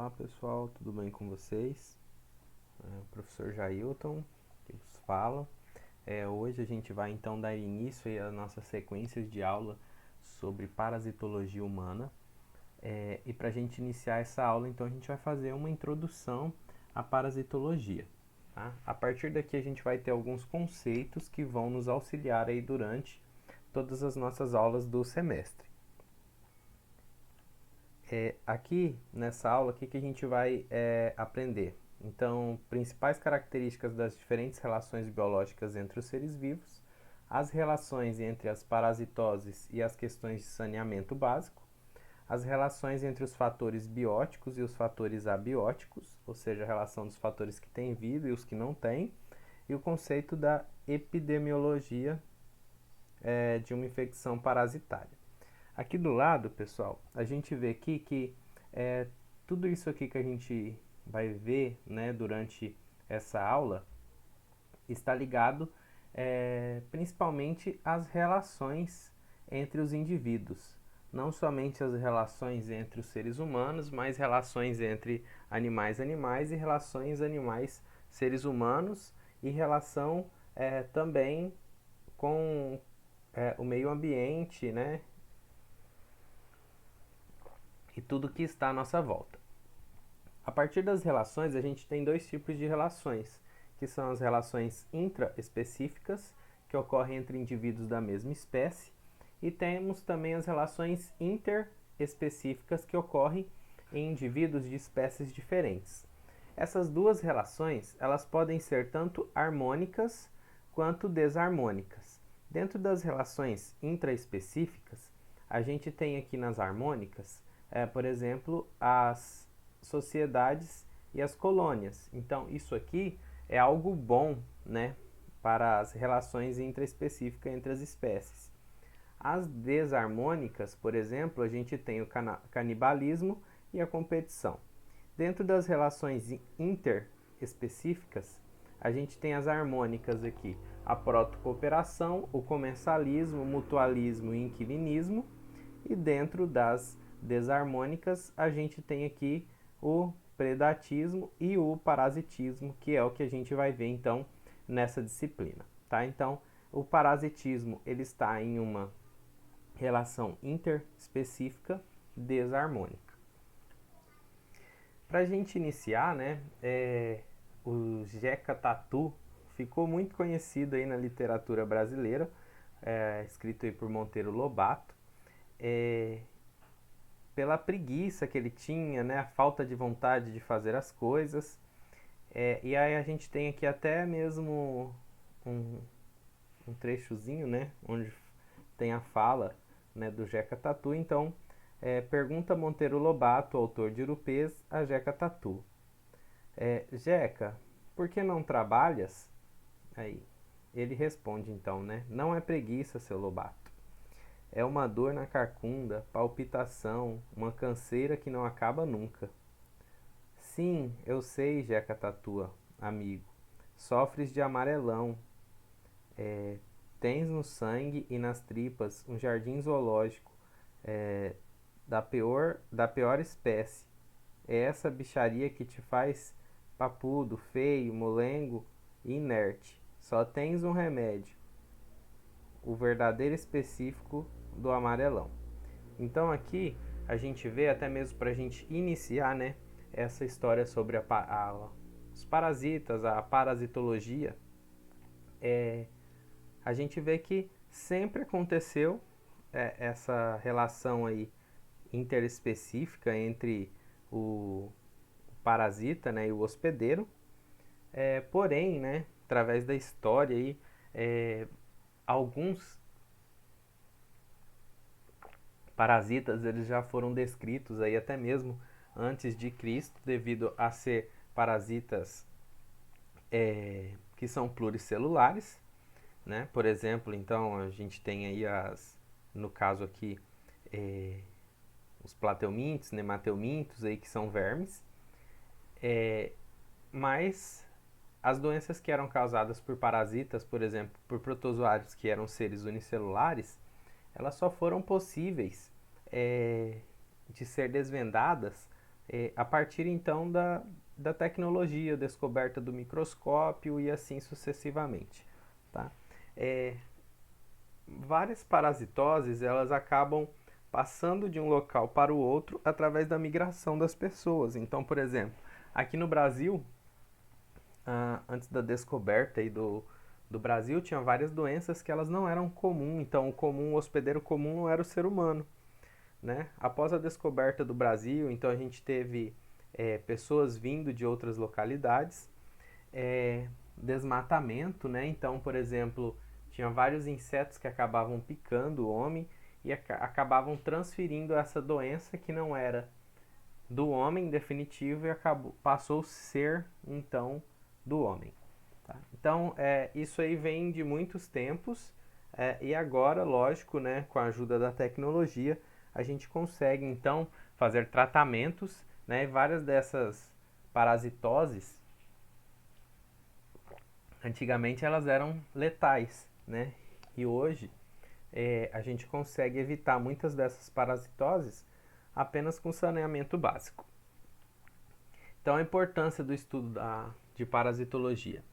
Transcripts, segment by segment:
Olá pessoal, tudo bem com vocês? O professor Jailton que vos fala. Hoje a gente vai então dar início às nossas sequências de aula sobre parasitologia humana. E para a gente iniciar essa aula, então a gente vai fazer uma introdução à parasitologia. Tá? A partir daqui a gente vai ter alguns conceitos que vão nos auxiliar aí durante todas as nossas aulas do semestre. Aqui nessa aula, o que a gente vai aprender? Então, principais características das diferentes relações biológicas entre os seres vivos, as relações entre as parasitoses e as questões de saneamento básico, as relações entre os fatores bióticos e os fatores abióticos, ou seja, a relação dos fatores que têm vida e os que não têm, e o conceito da epidemiologia de uma infecção parasitária. Aqui do lado, pessoal, a gente vê aqui que tudo isso aqui que a gente vai ver, né, durante essa aula está ligado principalmente às relações entre os indivíduos. Não somente as relações entre os seres humanos, mas relações entre animais e relações animais-seres humanos e relação também com o meio ambiente, né, e tudo que está à nossa volta. A partir das relações, a gente tem dois tipos de relações, que são as relações intraespecíficas, que ocorrem entre indivíduos da mesma espécie, e temos também as relações interespecíficas, que ocorrem em indivíduos de espécies diferentes. Essas duas relações, elas podem ser tanto harmônicas quanto desarmônicas. Dentro das relações intraespecíficas, a gente tem aqui nas harmônicas por exemplo, as sociedades e as colônias. Então, isso aqui é algo bom, né, para as relações intraespecíficas entre as espécies. As desarmônicas, por exemplo, a gente tem o canibalismo e a competição. Dentro das relações interespecíficas, a gente tem as harmônicas aqui, a protocooperação, o comensalismo, o mutualismo e inquilinismo, e dentro das desarmônicas, a gente tem aqui o predatismo e o parasitismo, que é o que a gente vai ver então nessa disciplina, tá? Então, o parasitismo ele está em uma relação interespecífica desarmônica. Para a gente iniciar, né, o Jeca Tatu ficou muito conhecido aí na literatura brasileira, escrito aí por Monteiro Lobato, pela preguiça que ele tinha, né, a falta de vontade de fazer as coisas. E aí a gente tem aqui até mesmo um trechozinho, né, onde tem a fala, né, do Jeca Tatu. Então, pergunta Monteiro Lobato, autor de Urupês, a Jeca Tatu. Jeca, por que não trabalhas? Aí ele responde então, né, não é preguiça, seu Lobato. É uma dor na carcunda, palpitação, uma canseira que não acaba nunca. Sim, eu sei, Jeca Tatua, amigo. Sofres de amarelão. Tens no sangue e nas tripas um jardim zoológico da pior espécie. É essa bicharia que te faz papudo, feio, molengo e inerte. Só tens um remédio, o verdadeiro específico do amarelão. Então aqui a gente vê, até mesmo para a gente iniciar, né, essa história sobre os parasitas, a parasitologia, a gente vê que sempre aconteceu essa relação aí interespecífica entre o parasita, né, e o hospedeiro. Porém, né, através da história aí, alguns parasitas eles já foram descritos aí até mesmo antes de Cristo, devido a ser parasitas que são pluricelulares, né? Por exemplo, então a gente tem aí no caso aqui, os plateumintos, nemateumintos aí que são vermes, mas as doenças que eram causadas por parasitas, por exemplo, por protozoários que eram seres unicelulares, elas só foram possíveis de ser desvendadas a partir então da tecnologia, descoberta do microscópio e assim sucessivamente. Tá? Várias parasitoses elas acabam passando de um local para o outro através da migração das pessoas. Então, por exemplo, aqui no Brasil, antes da descoberta aí do Brasil, tinha várias doenças que elas não eram comuns. Então, o hospedeiro comum não era o ser humano. Né? Após a descoberta do Brasil, então a gente teve pessoas vindo de outras localidades, desmatamento, né? Então, por exemplo, tinha vários insetos que acabavam picando o homem e acabavam transferindo essa doença que não era do homem em definitivo e passou a ser então do homem. Tá? Então, isso aí vem de muitos tempos e agora, lógico, né, com a ajuda da tecnologia, a gente consegue então fazer tratamentos, né, e várias dessas parasitoses, antigamente elas eram letais, né, e hoje a gente consegue evitar muitas dessas parasitoses apenas com saneamento básico. Então, a importância do estudo de parasitologia.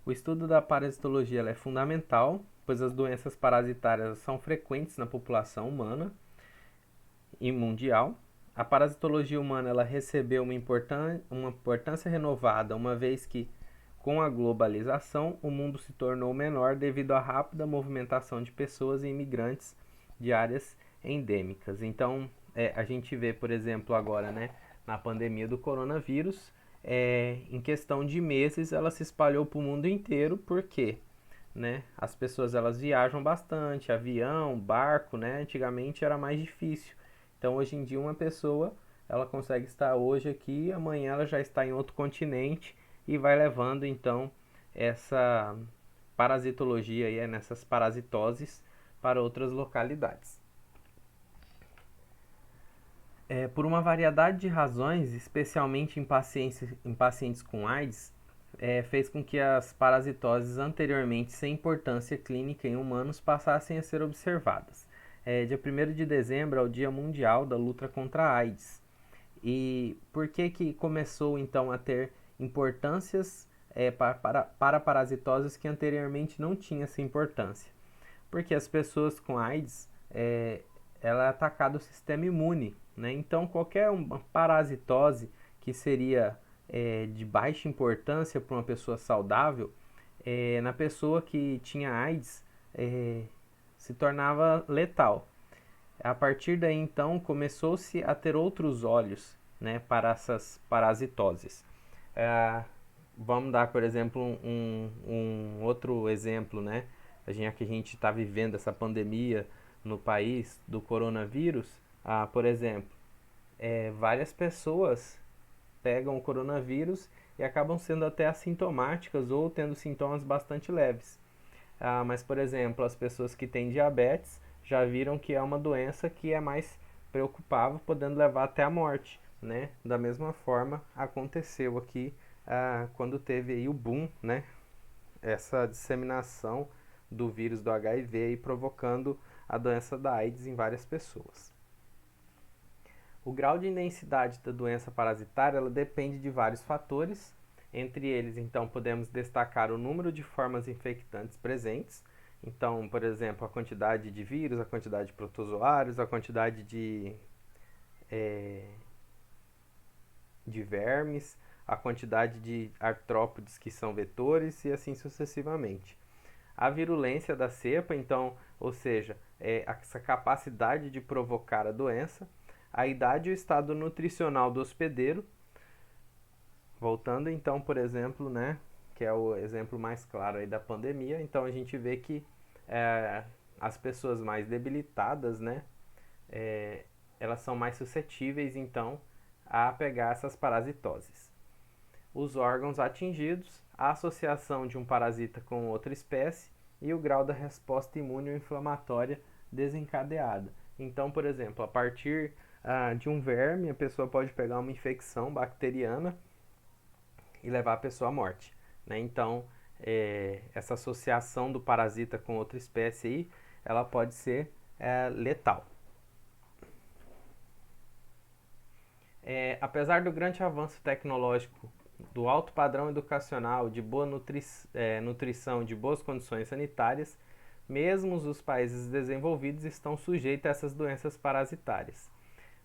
O estudo da parasitologia é fundamental, pois as doenças parasitárias são frequentes na população humana e mundial. A parasitologia humana ela recebeu uma importância renovada, uma vez que, com a globalização, o mundo se tornou menor devido à rápida movimentação de pessoas e imigrantes de áreas endêmicas. Então, a gente vê, por exemplo, agora, né, na pandemia do coronavírus, em questão de meses, ela se espalhou para o mundo inteiro, porque né, as pessoas elas viajam bastante, avião, barco, né, antigamente era mais difícil. Então, hoje em dia, uma pessoa ela consegue estar hoje aqui, amanhã ela já está em outro continente e vai levando, então, essa parasitologia aí, nessas parasitoses para outras localidades. Por uma variedade de razões, especialmente em pacientes com AIDS, fez com que as parasitoses anteriormente sem importância clínica em humanos passassem a ser observadas. Dia 1º de dezembro é o Dia Mundial da Luta contra a AIDS. E por que começou então a ter importâncias para parasitoses que anteriormente não tinha essa importância? Porque as pessoas com AIDS, ela é atacada o sistema imune, né? Então qualquer uma parasitose que seria de baixa importância para uma pessoa saudável, na pessoa que tinha AIDS, se tornava letal. A partir daí, então, começou-se a ter outros olhos, né, para essas parasitoses. Vamos dar, por exemplo, um outro exemplo, né? Já que a gente está vivendo essa pandemia no país do coronavírus, por exemplo, várias pessoas pegam o coronavírus e acabam sendo até assintomáticas ou tendo sintomas bastante leves. Mas, por exemplo, as pessoas que têm diabetes já viram que é uma doença que é mais preocupável, podendo levar até a morte, né? Da mesma forma, aconteceu aqui quando teve aí o boom, né? Essa disseminação do vírus do HIV aí, provocando a doença da AIDS em várias pessoas. O grau de intensidade da doença parasitária ela depende de vários fatores. Entre eles, então, podemos destacar o número de formas infectantes presentes. Então, por exemplo, a quantidade de vírus, a quantidade de protozoários, a quantidade de vermes, a quantidade de artrópodes que são vetores e assim sucessivamente. A virulência da cepa, então, ou seja, essa capacidade de provocar a doença, a idade e o estado nutricional do hospedeiro. Voltando então, por exemplo, né, que é o exemplo mais claro aí da pandemia, então a gente vê que as pessoas mais debilitadas, né, elas são mais suscetíveis então a pegar essas parasitoses. Os órgãos atingidos, a associação de um parasita com outra espécie e o grau da resposta imune ou inflamatória desencadeada. Então, por exemplo, a partir de um verme, a pessoa pode pegar uma infecção bacteriana e levar a pessoa à morte. Né? Então, essa associação do parasita com outra espécie aí, ela pode ser letal. Apesar do grande avanço tecnológico, do alto padrão educacional, de boa nutrição, de boas condições sanitárias, mesmo os países desenvolvidos estão sujeitos a essas doenças parasitárias.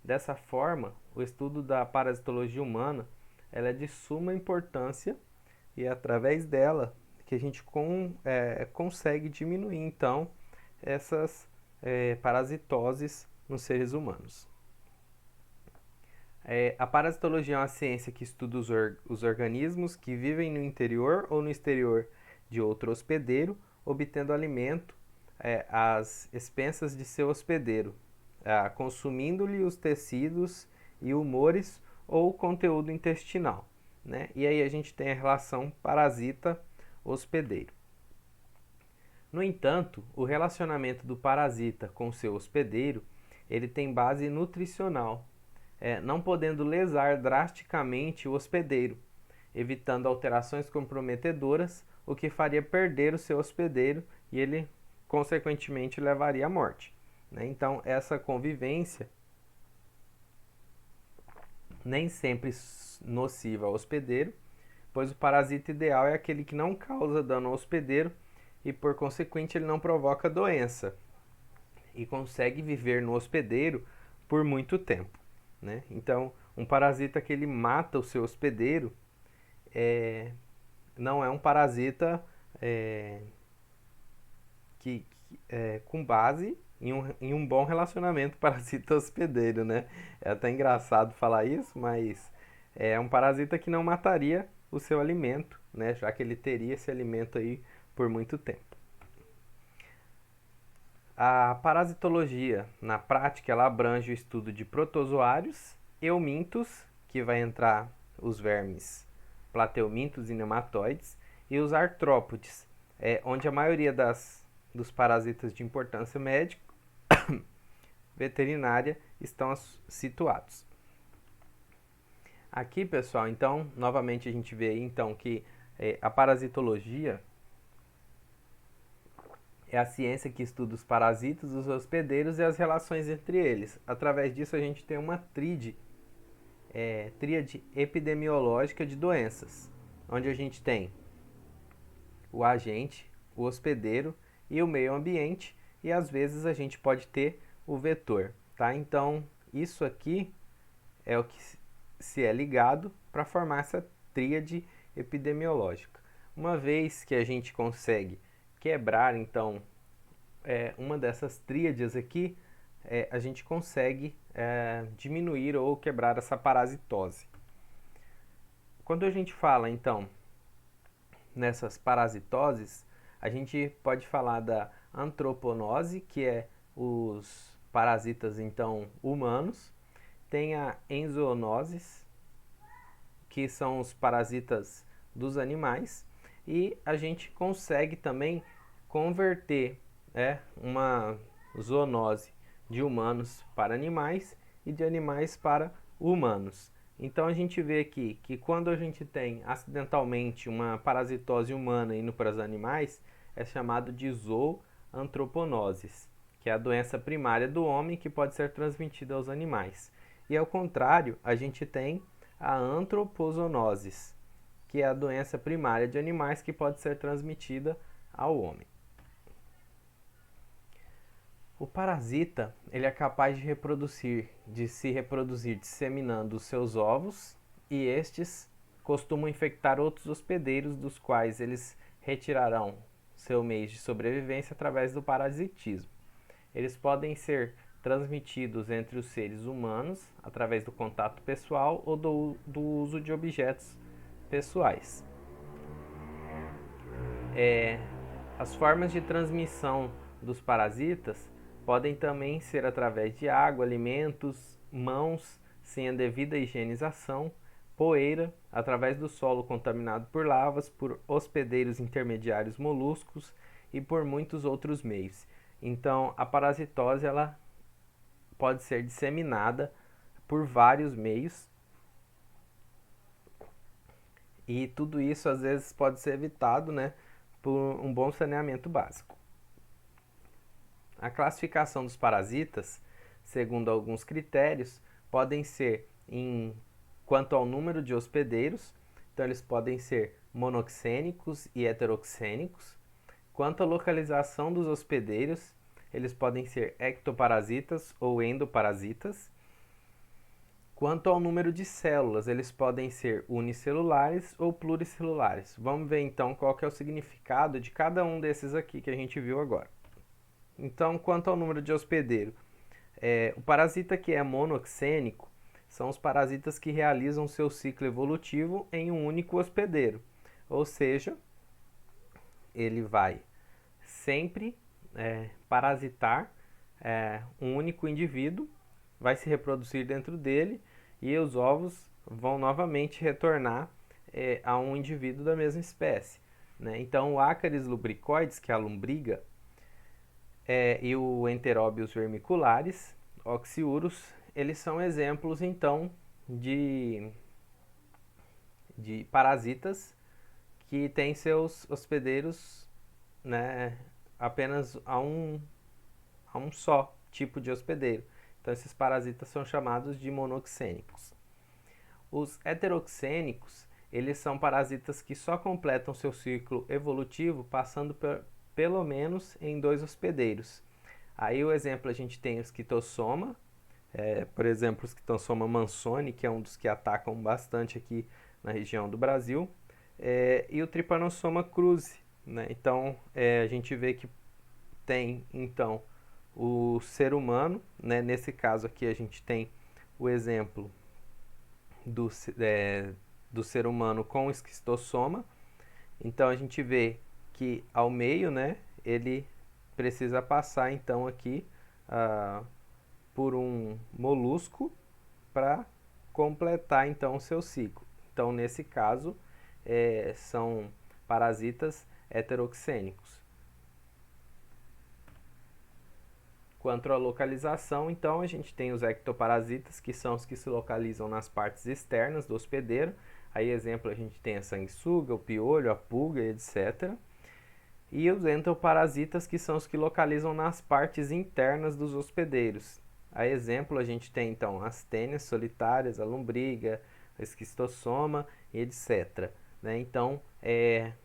Dessa forma, o estudo da parasitologia humana ela é de suma importância e é através dela que a gente consegue diminuir então essas parasitoses nos seres humanos. A parasitologia é uma ciência que estuda os organismos que vivem no interior ou no exterior de outro hospedeiro, obtendo alimento às expensas de seu hospedeiro, consumindo-lhe os tecidos e humores ou conteúdo intestinal. Né? E aí a gente tem a relação parasita-hospedeiro. No entanto, o relacionamento do parasita com seu hospedeiro ele tem base nutricional, não podendo lesar drasticamente o hospedeiro, evitando alterações comprometedoras, o que faria perder o seu hospedeiro e ele, consequentemente, levaria à morte. Né? Então, essa convivência nem sempre nociva ao hospedeiro, pois o parasita ideal é aquele que não causa dano ao hospedeiro e, por consequente, ele não provoca doença e consegue viver no hospedeiro por muito tempo. Né? Então, um parasita que ele mata o seu hospedeiro não é um parasita com base em um bom relacionamento parasita-hospedeiro, né? É até engraçado falar isso, mas é um parasita que não mataria o seu alimento, né? Já que ele teria esse alimento aí por muito tempo. A parasitologia, na prática, ela abrange o estudo de protozoários, eumintos, que vai entrar os vermes plateumintos e nematóides, e os artrópodes, onde a maioria dos parasitas de importância médica veterinária estão situados. Aqui, pessoal, então, novamente a gente vê então que a parasitologia é a ciência que estuda os parasitas, os hospedeiros e as relações entre eles. Através disso a gente tem uma tríade epidemiológica de doenças, onde a gente tem o agente, o hospedeiro e o meio ambiente, e às vezes a gente pode ter o vetor. Tá? Então, isso aqui é o que se é ligado para formar essa tríade epidemiológica. Uma vez que a gente consegue quebrar, então, uma dessas tríades aqui, a gente consegue diminuir ou quebrar essa parasitose. Quando a gente fala, então, nessas parasitoses, a gente pode falar da antroponose, que é os parasitas, então, humanos. Tem a enzoonosis, que são os parasitas dos animais. E a gente consegue também converter uma zoonose de humanos para animais e de animais para humanos. Então a gente vê aqui que quando a gente tem acidentalmente uma parasitose humana indo para os animais, é chamado de zooantroponoses, que é a doença primária do homem que pode ser transmitida aos animais. E ao contrário, a gente tem a antropozoonoses, que é a doença primária de animais que pode ser transmitida ao homem. O parasita ele é capaz de se reproduzir disseminando os seus ovos, e estes costumam infectar outros hospedeiros, dos quais eles retirarão seu meio de sobrevivência através do parasitismo. Eles podem ser transmitidos entre os seres humanos através do contato pessoal ou do uso de objetos pessoais. As formas de transmissão dos parasitas podem também ser através de água, alimentos, mãos sem a devida higienização, poeira, através do solo contaminado por lavas, por hospedeiros intermediários moluscos e por muitos outros meios. Então, a parasitose ela pode ser disseminada por vários meios, e tudo isso às vezes pode ser evitado, né, por um bom saneamento básico. A classificação dos parasitas, segundo alguns critérios, podem ser quanto ao número de hospedeiros, então eles podem ser monoxênicos e heteroxênicos. Quanto à localização dos hospedeiros, eles podem ser ectoparasitas ou endoparasitas. Quanto ao número de células, eles podem ser unicelulares ou pluricelulares. Vamos ver então qual que é o significado de cada um desses aqui que a gente viu agora. Então, quanto ao número de hospedeiro, o parasita que é monoxênico são os parasitas que realizam seu ciclo evolutivo em um único hospedeiro. Ou seja, ele vai sempre parasitar um único indivíduo, vai se reproduzir dentro dele e os ovos vão novamente retornar a um indivíduo da mesma espécie. Né? Então, o Ácaris lubricoides, que é a lombriga, e o Enterobius vermicularis, oxiurus, eles são exemplos, então, de parasitas que têm seus hospedeiros, né, apenas a um só tipo de hospedeiro. Então, esses parasitas são chamados de monoxênicos. Os heteroxênicos, eles são parasitas que só completam seu ciclo evolutivo passando pelo menos em 2 hospedeiros. Aí o exemplo a gente tem o esquistossoma, por exemplo, o esquistossoma mansoni, que é um dos que atacam bastante aqui na região do Brasil, e o trypanosoma cruzi. Né? Então, a gente vê que tem, então, o ser humano, né? Nesse caso aqui a gente tem o exemplo do ser humano com esquistossoma. Então a gente vê que ao meio, né, ele precisa passar então aqui por um molusco para completar então o seu ciclo. Então nesse caso são parasitas heteroxênicos. Quanto à localização, então, a gente tem os ectoparasitas, que são os que se localizam nas partes externas do hospedeiro. Aí, exemplo, a gente tem a sanguessuga, o piolho, a pulga, etc. E os entoparasitas, que são os que localizam nas partes internas dos hospedeiros. A exemplo, a gente tem, então, as tênias solitárias, a lombriga, a esquistossoma, etc. Né? Então,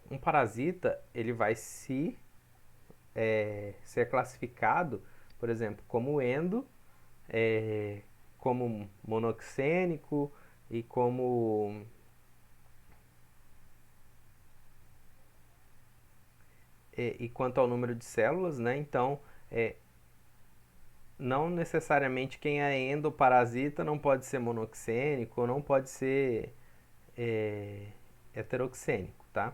um parasita, ele vai ser classificado, por exemplo, como endo, como monoxênico e como e quanto ao número de células, né? Então, não necessariamente quem é endoparasita não pode ser monoxênico ou não pode ser heteroxênico, tá?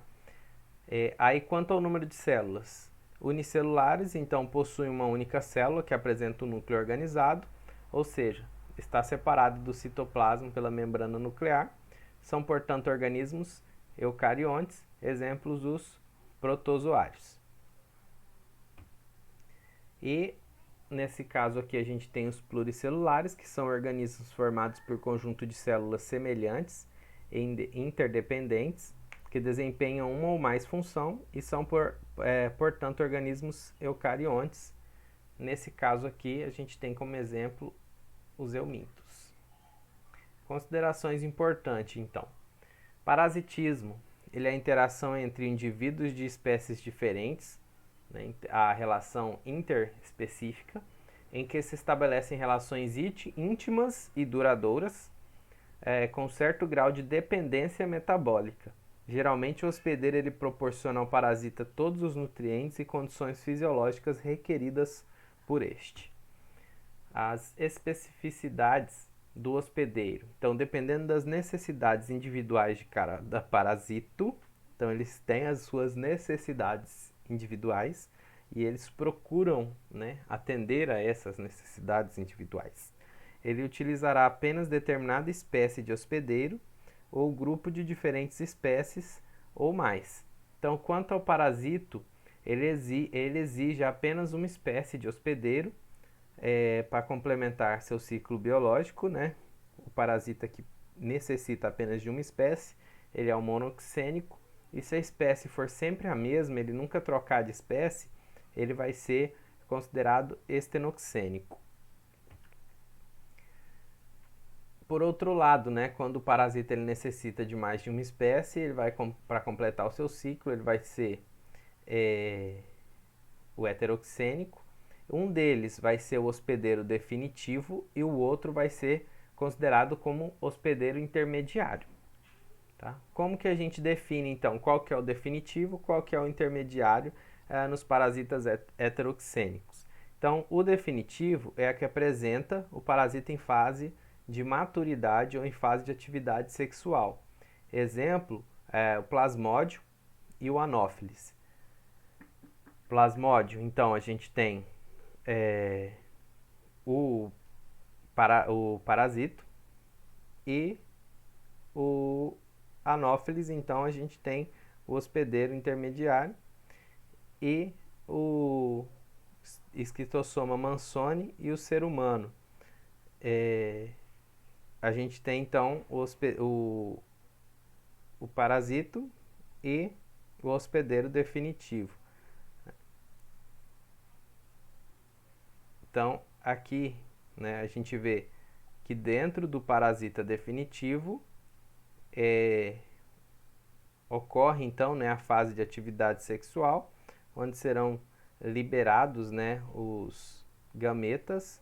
Aí, quanto ao número de células, unicelulares, então, possuem uma única célula que apresenta um núcleo organizado, ou seja, está separado do citoplasma pela membrana nuclear. São, portanto, organismos eucariontes, exemplos os protozoários. E, nesse caso aqui, a gente tem os pluricelulares, que são organismos formados por conjunto de células semelhantes e interdependentes, que desempenham uma ou mais função e são, portanto, organismos eucariontes. Nesse caso aqui, a gente tem como exemplo os eumintos. Considerações importantes, então. Parasitismo, ele é a interação entre indivíduos de espécies diferentes, né, a relação interespecífica, em que se estabelecem relações íntimas e duradouras, com certo grau de dependência metabólica. Geralmente, o hospedeiro ele proporciona ao parasita todos os nutrientes e condições fisiológicas requeridas por este. As especificidades do hospedeiro. Então, dependendo das necessidades individuais de cada parasito, então eles têm as suas necessidades individuais e eles procuram, né, atender a essas necessidades individuais. Ele utilizará apenas determinada espécie de hospedeiro ou grupo de diferentes espécies ou mais. Então, quanto ao parasito, ele exige apenas uma espécie de hospedeiro para complementar seu ciclo biológico, né? O parasita que necessita apenas de uma espécie, ele é um monoxênico, e se a espécie for sempre a mesma, ele nunca trocar de espécie, ele vai ser considerado estenoxênico. Por outro lado, né, quando o parasita ele necessita de mais de uma espécie, ele vai para completar o seu ciclo, ele vai ser o heteroxênico. Um deles vai ser o hospedeiro definitivo e o outro vai ser considerado como hospedeiro intermediário. Tá? Como que a gente define, então, qual que é o definitivo, qual que é o intermediário nos parasitas heteroxênicos? Então, o definitivo é a que apresenta o parasita em fase de maturidade ou em fase de atividade sexual. Exemplo, o plasmódio e o anófilis. Plasmódio, então, a gente tem o parasito e o anófilis, então a gente tem o hospedeiro intermediário e o esquistossoma mansoni e o ser humano. A gente tem então o parasito e o hospedeiro definitivo. Então, aqui, né, a gente vê que dentro do parasita definitivo ocorre então, né, a fase de atividade sexual, onde serão liberados, né, os gametas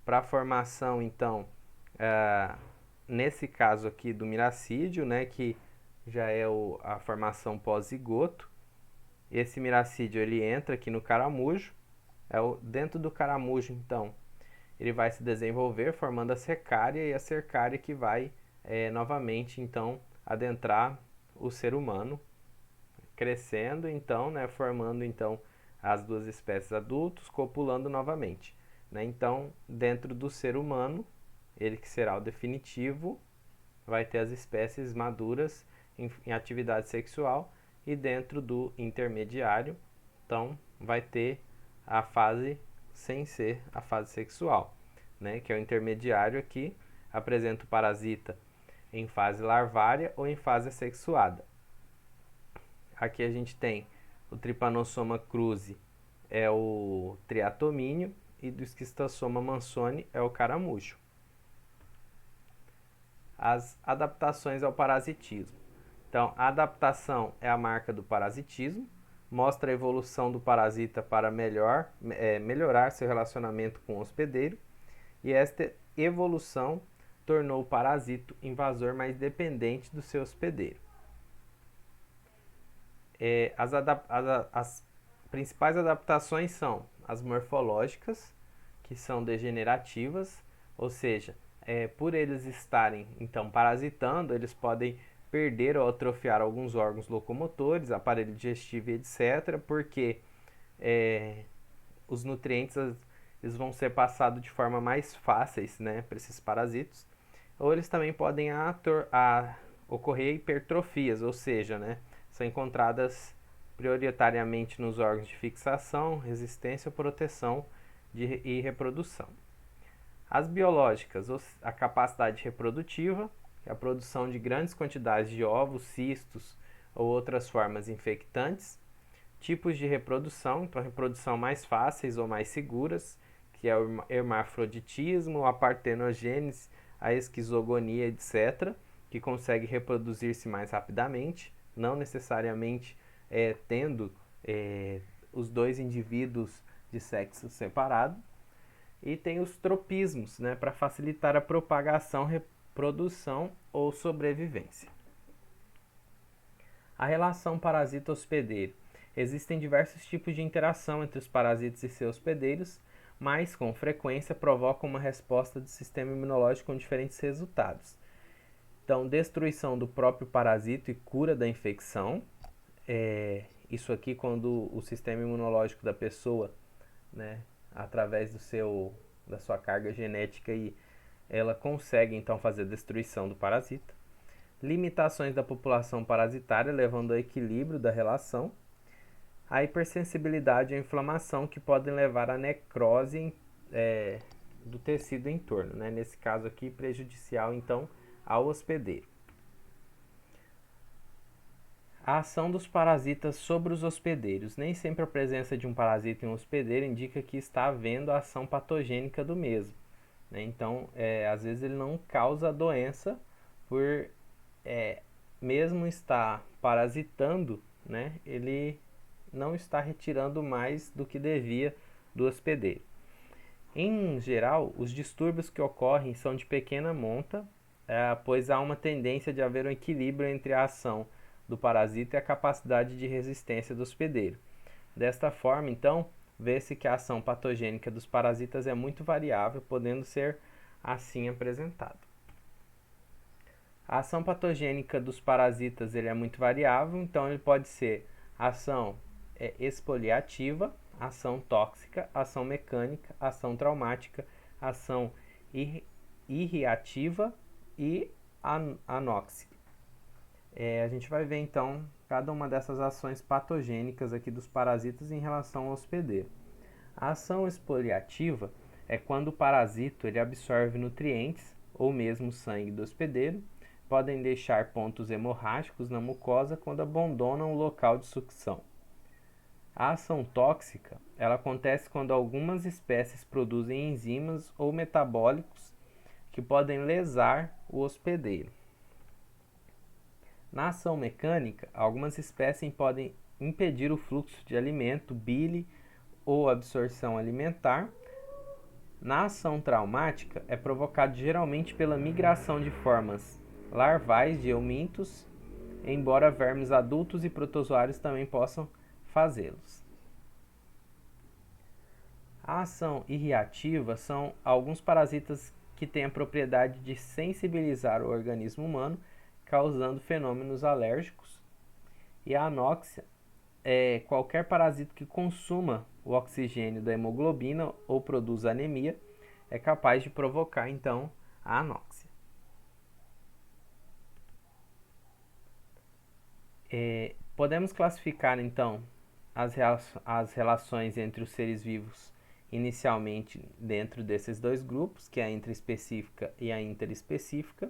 para a formação, então, nesse caso aqui do miracídio, né, que já é a formação pós-zigoto. Esse miracídio ele entra aqui no caramujo. Dentro do caramujo, então, ele vai se desenvolver formando a cercária, e a cercária que vai novamente, então, adentrar o ser humano, crescendo, então, né, formando, então, as duas espécies adultos, copulando novamente. Né? Então, dentro do ser humano, ele que será o definitivo, vai ter as espécies maduras em atividade sexual, e dentro do intermediário, então, vai ter a fase sem ser a fase sexual, né? Que é o intermediário aqui, apresenta o parasita em fase larvária ou em fase assexuada. Aqui a gente tem o Trypanosoma cruzi, é o triatomínio, e do Esquistossoma mansoni é o caramujo. As adaptações ao parasitismo. Então, a adaptação é a marca do parasitismo, mostra a evolução do parasita para melhorar seu relacionamento com o hospedeiro, e esta evolução tornou o parasito invasor mais dependente do seu hospedeiro. As principais adaptações são as morfológicas, que são degenerativas, ou seja, por eles estarem então parasitando, eles podem perder ou atrofiar alguns órgãos locomotores, aparelho digestivo, etc., porque os nutrientes eles vão ser passados de forma mais fáceis, né, para esses parasitos. Ou eles também podem ocorrer hipertrofias, ou seja, né, são encontradas prioritariamente nos órgãos de fixação, resistência, proteção e reprodução. As biológicas, a capacidade reprodutiva, que é a produção de grandes quantidades de ovos, cistos ou outras formas infectantes. Tipos de reprodução, então reprodução mais fáceis ou mais seguras, que é o hermafroditismo, a partenogênese, a esquizogonia, etc., que consegue reproduzir-se mais rapidamente, não necessariamente tendo os dois indivíduos de sexo separado. E tem os tropismos, né, para facilitar a propagação, reprodução ou sobrevivência. A relação parasita-hospedeiro. Existem diversos tipos de interação entre os parasitas e seus hospedeiros, mas com frequência provocam uma resposta do sistema imunológico com diferentes resultados. Então, destruição do próprio parasito e cura da infecção. Isso aqui quando o sistema imunológico da pessoa, né, através da sua carga genética, ela consegue então fazer a destruição do parasita. Limitações da população parasitária, levando ao equilíbrio da relação. A hipersensibilidade e a inflamação, que podem levar à necrose do tecido em torno, né? Nesse caso aqui, prejudicial então ao hospedeiro. A ação dos parasitas sobre os hospedeiros. Nem sempre a presença de um parasita em um hospedeiro indica que está havendo a ação patogênica do mesmo. né? Então, às vezes ele não causa a doença por mesmo estar parasitando, né? Ele não está retirando mais do que devia do hospedeiro. Em geral, os distúrbios que ocorrem são de pequena monta, pois há uma tendência de haver um equilíbrio entre a ação do parasita e a capacidade de resistência do hospedeiro. Desta forma, então, vê-se que a ação patogênica dos parasitas é muito variável, podendo ser assim apresentado. A ação patogênica dos parasitas ele é muito variável, então ele pode ser ação exfoliativa, ação tóxica, ação mecânica, ação traumática, ação irriativa e anóxica. A gente vai ver então cada uma dessas ações patogênicas aqui dos parasitas em relação ao hospedeiro. A ação exfoliativa é quando o parasito ele absorve nutrientes ou mesmo sangue do hospedeiro, podem deixar pontos hemorrágicos na mucosa quando abandonam o local de sucção. A ação tóxica ela acontece quando algumas espécies produzem enzimas ou metabólicos que podem lesar o hospedeiro. Na ação mecânica, algumas espécies podem impedir o fluxo de alimento, bile ou absorção alimentar. Na ação traumática, é provocado geralmente pela migração de formas larvais de eumintos, embora vermes adultos e protozoários também possam fazê-los. A ação irriativa são alguns parasitas que têm a propriedade de sensibilizar o organismo humano, causando fenômenos alérgicos. E a anóxia é qualquer parasito que consuma o oxigênio da hemoglobina ou produza anemia, é capaz de provocar então a anóxia. Podemos classificar então as relações entre os seres vivos inicialmente dentro desses dois grupos, que é a intraespecífica e a interespecífica.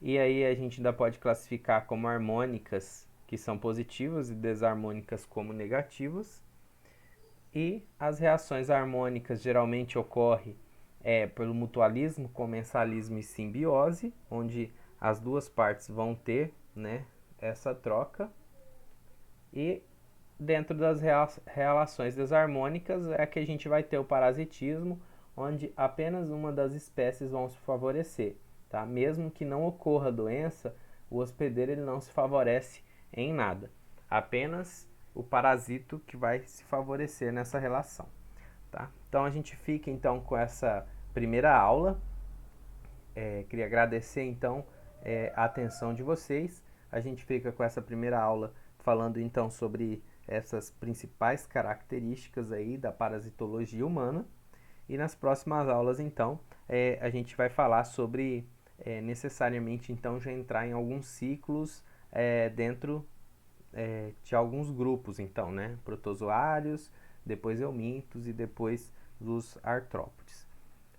E aí a gente ainda pode classificar como harmônicas, que são positivas, e desarmônicas como negativas. E as reações harmônicas geralmente ocorrem pelo mutualismo, comensalismo e simbiose, onde as duas partes vão ter, né, essa troca. E dentro das relações desarmônicas é que a gente vai ter o parasitismo, onde apenas uma das espécies vão se favorecer. Tá? Mesmo que não ocorra doença, o hospedeiro ele não se favorece em nada. Apenas o parasito que vai se favorecer nessa relação. Tá? Então a gente fica então com essa primeira aula. Queria agradecer então a atenção de vocês. A gente fica com essa primeira aula falando então sobre essas principais características aí da parasitologia humana. E nas próximas aulas então a gente vai falar sobre necessariamente então já entrar em alguns ciclos dentro de alguns grupos então, né? Protozoários, depois eumintos e depois os artrópodes.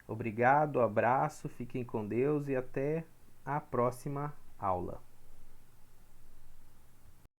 Obrigado, abraço, fiquem com Deus e até a próxima aula.